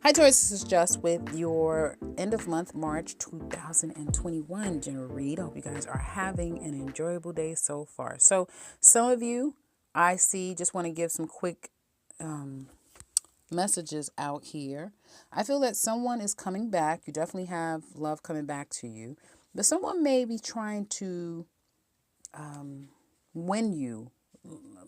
Hi, Taurus. This is just with your end of month March 2021 general read. I hope you guys are having an enjoyable day so far. So, some of you I see just want to give some quick messages out here. I feel that someone is coming back. You definitely have love coming back to you, but someone may be trying to win you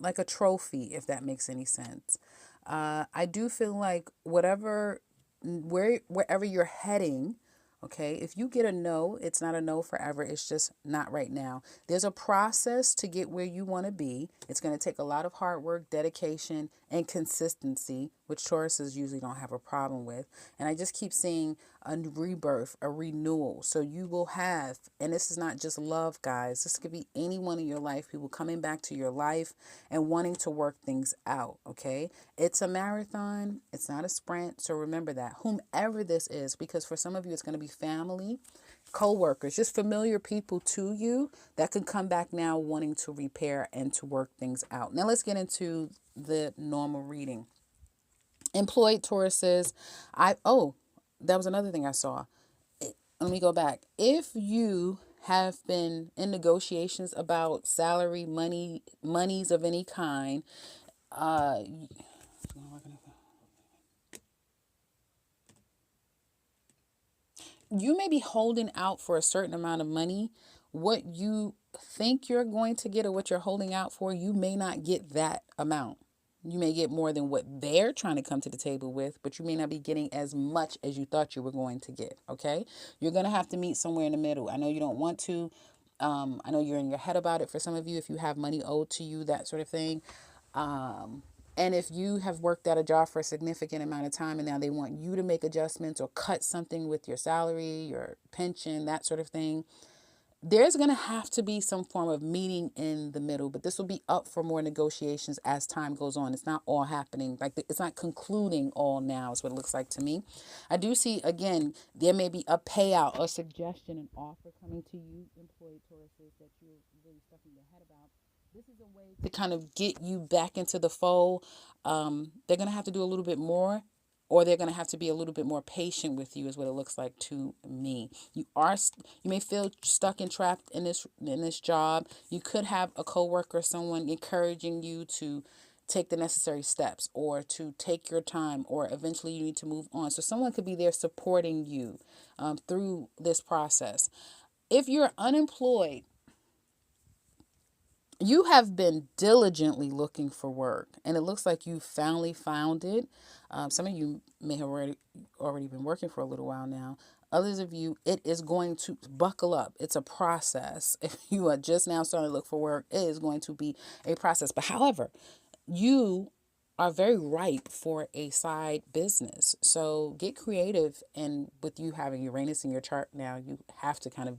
like a trophy, if that makes any sense. I do feel like wherever you're heading, okay, if you get a no, it's not a no forever. It's just not right now. There's a process to get where you want to be. It's going to take a lot of hard work, dedication, and consistency, which Tauruses usually don't have a problem with. And I just keep seeing a rebirth, a renewal. So you will have, and this is not just love, guys. This could be anyone in your life, people coming back to your life and wanting to work things out, okay? It's a marathon. It's not a sprint. So remember that, whomever this is, because for some of you, it's going to be family, co-workers, just familiar people to you that can come back now wanting to repair and to work things out. Now let's get into the normal reading. Employed Tauruses, that was another thing I saw. Let me go back. If you have been in negotiations about salary, monies of any kind, uh, you may be holding out for a certain amount of money. What you think you're going to get or what you're holding out for, you may not get that amount. You may get more than what they're trying to come to the table with, but you may not be getting as much as you thought you were going to get. Okay. You're going to have to meet somewhere in the middle. I know you don't want to. I know you're in your head about it for some of you, if you have money owed to you, that sort of thing. And if you have worked at a job for a significant amount of time and now they want you to make adjustments or cut something with your salary, your pension, that sort of thing, there's going to have to be some form of meeting in the middle, but this will be up for more negotiations as time goes on. It's not all happening. It's not concluding all now is what it looks like to me. I do see, again, there may be a payout, a suggestion, an offer coming to you, employee Tauruses, that you're really stuck in your head about. This is a way to kind of get you back into the fold. They're going to have to do a little bit more, or they're going to have to be a little bit more patient with you, is what it looks like to me. You may feel stuck and trapped in this job. You could have a coworker, someone encouraging you to take the necessary steps or to take your time, or eventually you need to move on. So someone could be there supporting you through this process. If you're unemployed, you have been diligently looking for work, and it looks like you finally found it. Some of you may have already been working for a little while now. Others of you, it is going to buckle up. It's a process. If you are just now starting to look for work, it is going to be a process. But however, you are very ripe for a side business. So get creative. And with you having Uranus in your chart now, you have to kind of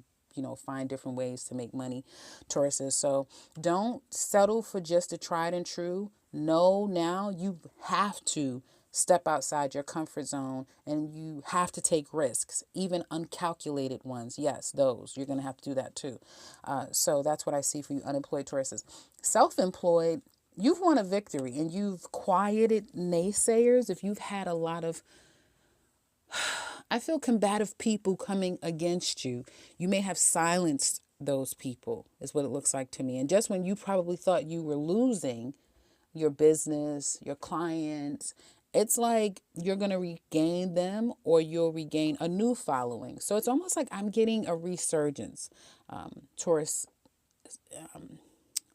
find different ways to make money, Tauruses. So don't settle for just a tried and true. No, now you have to step outside your comfort zone and you have to take risks, even uncalculated ones. Yes, those. You're going to have to do that too. So that's what I see for you, unemployed Tauruses. Self-employed, you've won a victory and you've quieted naysayers. If you've had a lot of, I feel, combative people coming against you, you may have silenced those people, is what it looks like to me. And just when you probably thought you were losing your business, your clients, it's like you're going to regain them, or you'll regain a new following. So it's almost like I'm getting a resurgence. Taurus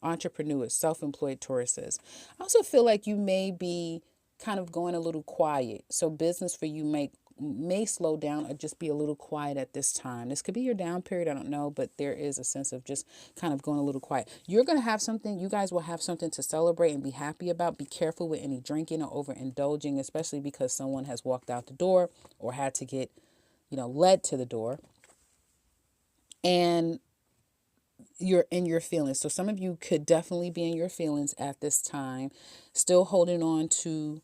entrepreneurs, self-employed Tauruses. I also feel like you may be kind of going a little quiet. So business for you may slow down or just be a little quiet at this time. This could be your down period, I don't know, but there is a sense of just kind of going a little quiet. You're going to have something, you guys will have something to celebrate and be happy about. Be careful with any drinking or overindulging, especially because someone has walked out the door or had to get, led to the door. And you're in your feelings. So some of you could definitely be in your feelings at this time, still holding on to,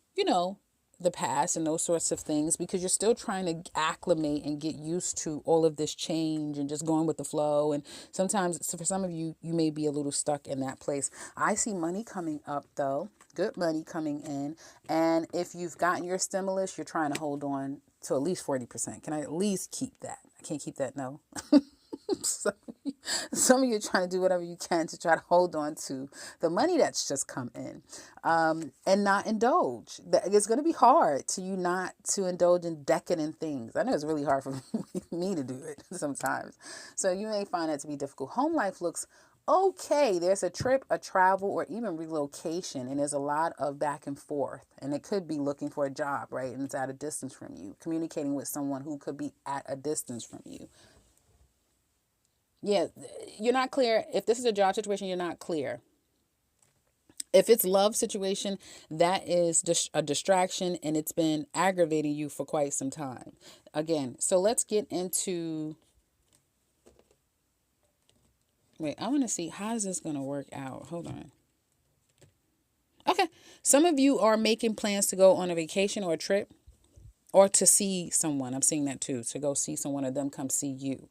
the past and those sorts of things, because you're still trying to acclimate and get used to all of this change and just going with the flow. And sometimes, so for some of you, you may be a little stuck in that place. I see money coming up though, good money coming in. And if you've gotten your stimulus, you're trying to hold on to at least 40%. Can I at least keep that? I can't keep that. No. some, some of you are trying to do whatever you can to try to hold on to the money that's just come in, and not indulge. It's going to be hard to you not to indulge in decadent things. I know it's really hard for me to do it sometimes. So you may find that to be difficult. Home life looks okay. There's a trip, a travel, or even relocation, and there's a lot of back and forth. And it could be looking for a job, right? And it's at a distance from you, communicating with someone who could be at a distance from you. Yeah, you're not clear. If this is a job situation, you're not clear. If it's love situation, that is a distraction and it's been aggravating you for quite some time. Again, so let's get into, wait, I want to see how is this going to work out. Hold on. Okay. Some of you are making plans to go on a vacation or a trip or to see someone. I'm seeing that too, to go see someone or them come see you.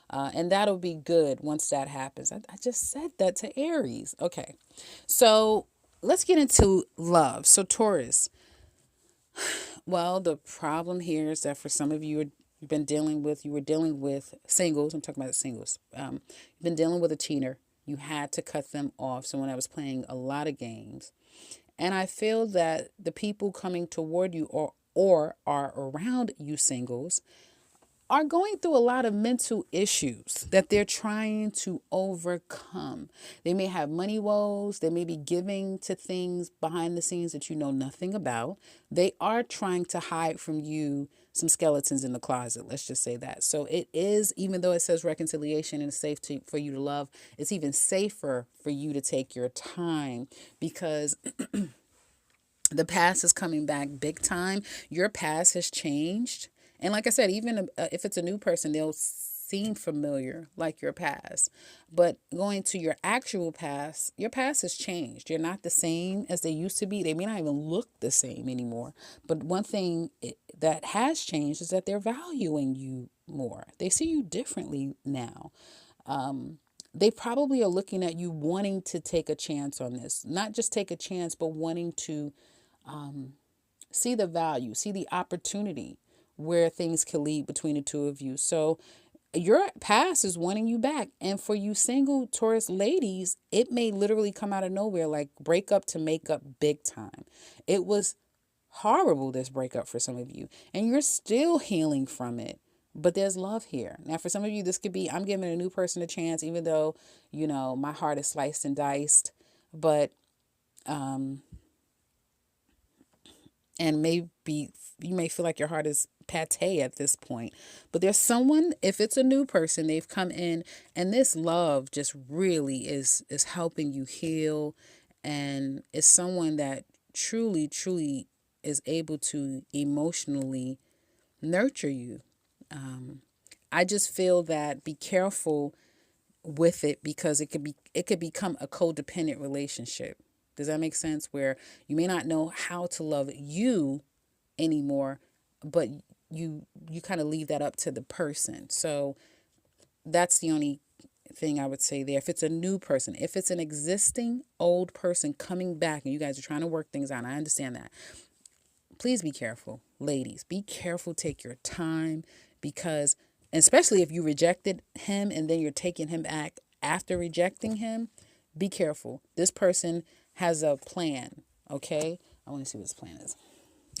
And that'll be good once that happens. I just said that to Aries. Okay. So let's get into love. So Taurus, well, the problem here is that for some of you, you were dealing with singles. I'm talking about singles. You've been dealing with a cheater. You had to cut them off. Someone that was playing a lot of games. And I feel that the people coming toward you or are around you singles are going through a lot of mental issues that they're trying to overcome. They may have money woes. They may be giving to things behind the scenes that you know nothing about. They are trying to hide from you some skeletons in the closet. Let's just say that. So it is, even though it says reconciliation and it's safe for you to love, it's even safer for you to take your time, because the past is coming back big time. Your past has changed. And like I said, even if it's a new person, they'll seem familiar like your past. But going to your actual past, your past has changed. You're not the same as they used to be. They may not even look the same anymore. But one thing that has changed is that they're valuing you more. They see you differently now. They probably are looking at you wanting to take a chance on this. Not just take a chance, but wanting to see the value, see the opportunity where things can lead between the two of you. So your past is wanting you back. And for you single Taurus ladies, it may literally come out of nowhere, like break up to make up big time. It was horrible, this breakup for some of you, and you're still healing from it. But there's love here. Now, for some of you, this could be, I'm giving a new person a chance, even though, my heart is sliced and diced. But and maybe you may feel like your heart is pate at this point, but there's someone, if it's a new person, they've come in and this love just really is helping you heal, and it's someone that truly is able to emotionally nurture you. I just feel that be careful with it, because it could become a codependent relationship. Does that make sense? Where you may not know how to love you anymore, but you kind of leave that up to the person. So that's the only thing I would say there. If it's a new person, if it's an existing old person coming back and you guys are trying to work things out, I understand that. Please be careful, ladies. Be careful. Take your time, because especially if you rejected him and then you're taking him back after rejecting him, be careful. This person has a plan, okay? I want to see what his plan is.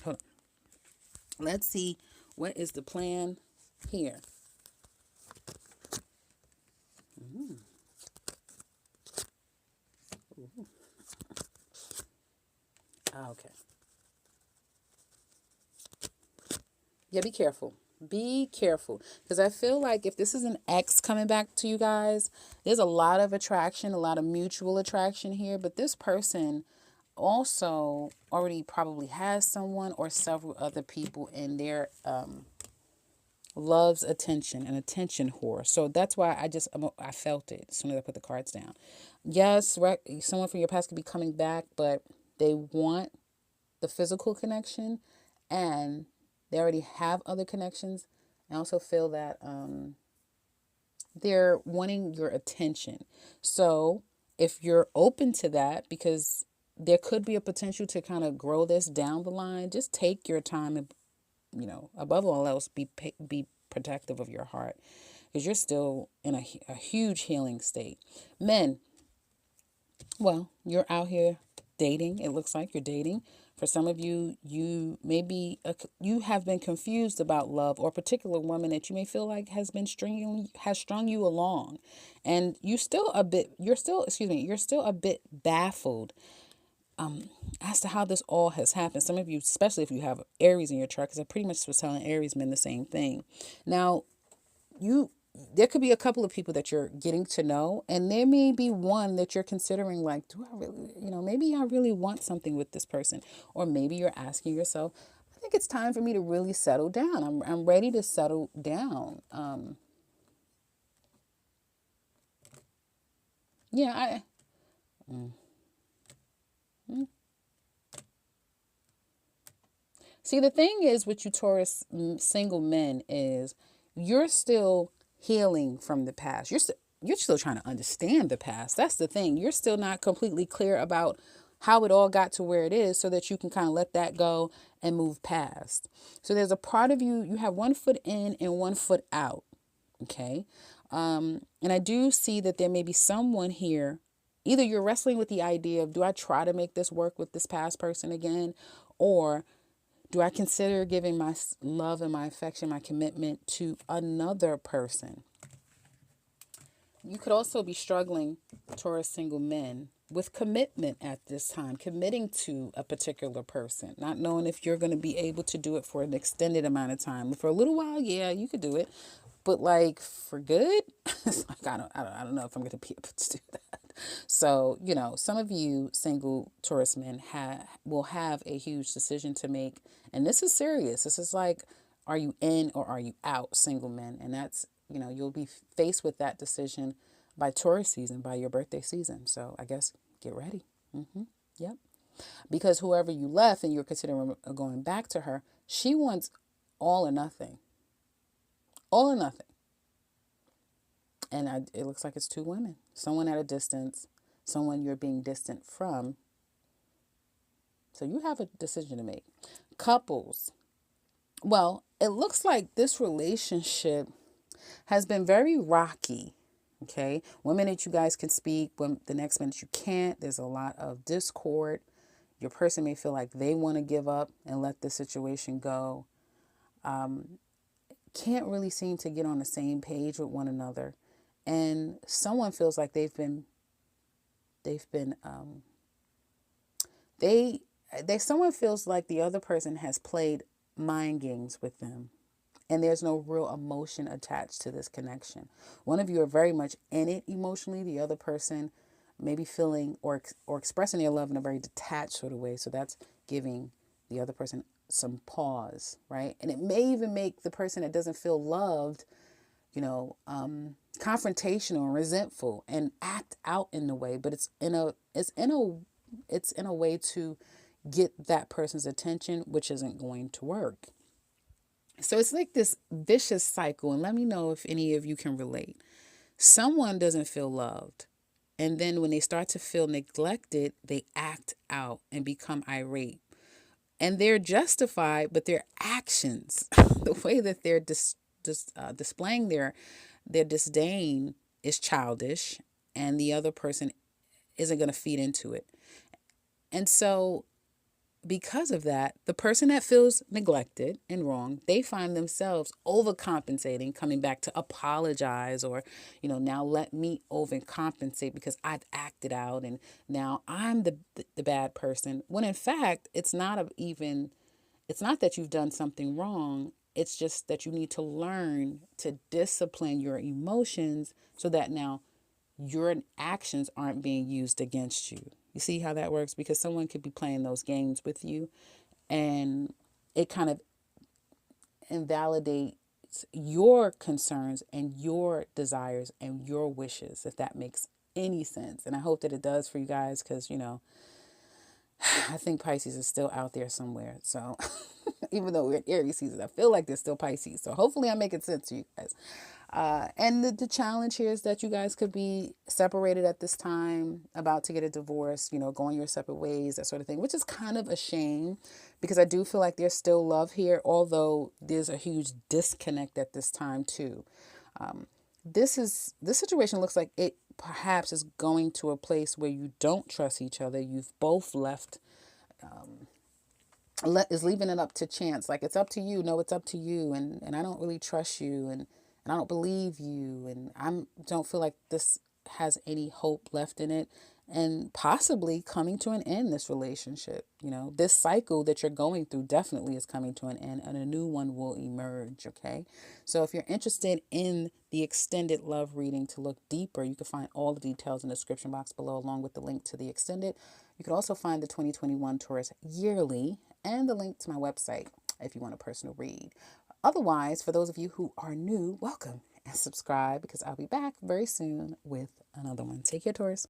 Hold on. Let's see, what is the plan here? Okay. Yeah, be careful. Be careful. Because I feel like if this is an ex coming back to you guys, there's a lot of attraction, a lot of mutual attraction here. But this person also already probably has someone or several other people in their loves attention, an attention whore. So that's why I felt it as soon as I put the cards down. Yes, right, someone from your past could be coming back, but they want the physical connection and they already have other connections. I also feel that they're wanting your attention. So if you're open to that, because there could be a potential to kind of grow this down the line, just take your time and, above all else, be protective of your heart, because you're still in a huge healing state. Men, well, you're out here dating. It looks like you're dating. For some of you, you have been confused about love, or a particular woman that you may feel like has strung you along, and you're still a bit baffled as to how this all has happened. Some of you, especially if you have Aries in your chart, because I pretty much was telling Aries men the same thing. Now, you there could be a couple of people that you're getting to know, and there may be one that you're considering, like, do I really, maybe I really want something with this person. Or maybe you're asking yourself, I think it's time for me to really settle down. I'm ready to settle down. Yeah, see, the thing is with you Taurus single men is you're still healing from the past. You're still trying to understand the past. That's the thing. You're still not completely clear about how it all got to where it is, so that you can kind of let that go and move past. So there's a part of you, you have one foot in and one foot out. Okay. And I do see that there may be someone here. Either you're wrestling with the idea of, do I try to make this work with this past person again? Or do I consider giving my love and my affection, my commitment to another person? You could also be struggling, Taurus single men, with commitment at this time, committing to a particular person, not knowing if you're going to be able to do it for an extended amount of time. For a little while, yeah, you could do it, but like for good, it's like I don't know if I'm going to be able to do that. So, some of you single Taurus men will have a huge decision to make, and this is serious. This is like, are you in or are you out, single men? And that's, you'll be faced with that decision by Taurus season, by your birthday season. So I guess get ready. Yep. Because whoever you left and you're considering going back to her, she wants all or nothing. All or nothing. And it looks like it's two women. Someone at a distance, someone you're being distant from. So you have a decision to make. Couples. Well, it looks like this relationship has been very rocky. Okay. One minute you guys can speak, when the next minute you can't. There's a lot of discord. Your person may feel like they want to give up and let the situation go. Can't really seem to get on the same page with one another. And someone feels like someone feels like the other person has played mind games with them, and there's no real emotion attached to this connection. One of you are very much in it emotionally. The other person may be feeling or expressing their love in a very detached sort of way. So that's giving the other person some pause, right? And it may even make the person that doesn't feel loved, confrontational and resentful and act out in the way, but it's in a way to get that person's attention, which isn't going to work. So it's like this vicious cycle. And let me know if any of you can relate. Someone doesn't feel loved, and then when they start to feel neglected, they act out and become irate. And they're justified, but their actions, the way that they're displaying their disdain is childish, and the other person isn't going to feed into it. And so because of that, the person that feels neglected and wrong, they find themselves overcompensating, coming back to apologize, or, now let me overcompensate because I've acted out and now I'm the bad person. When in fact, it's not that you've done something wrong. It's just that you need to learn to discipline your emotions so that now your actions aren't being used against you. You see how that works? Because someone could be playing those games with you, and it kind of invalidates your concerns and your desires and your wishes, if that makes any sense. And I hope that it does for you guys, because, I think Pisces is still out there somewhere. So even though we're in Aries season, I feel like there's still Pisces. So hopefully I'm making sense to you guys. And the challenge here is that you guys could be separated at this time, about to get a divorce, going your separate ways, that sort of thing, which is kind of a shame because I do feel like there's still love here, although there's a huge disconnect at this time too. This situation looks like it perhaps is going to a place where you don't trust each other. You've both is leaving it up to chance. Like, it's up to you. No, it's up to you. And I don't really trust you. And I don't believe you. And don't feel like this has any hope left in it. And possibly coming to an end, this relationship. This cycle that you're going through definitely is coming to an end, and a new one will emerge. Okay. So if you're interested in the extended love reading to look deeper, you can find all the details in the description box below, along with the link to the extended. You can also find the 2021 Taurus yearly and the link to my website if you want a personal read. Otherwise, for those of you who are new, welcome and subscribe, because I'll be back very soon with another one. Take care, Taurus.